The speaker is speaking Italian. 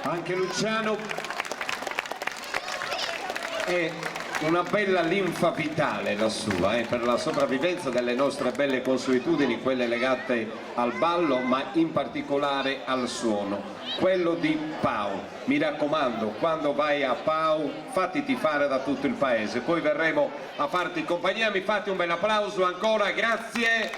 Anche Luciano è una bella linfa vitale la sua, per la sopravvivenza delle nostre belle consuetudini, quelle legate al ballo ma in particolare al suono, quello di Pau. Mi raccomando, quando vai a Pau fatti tifare da tutto il paese, poi verremo a farti compagnia. Mi fate un bel applauso ancora, grazie.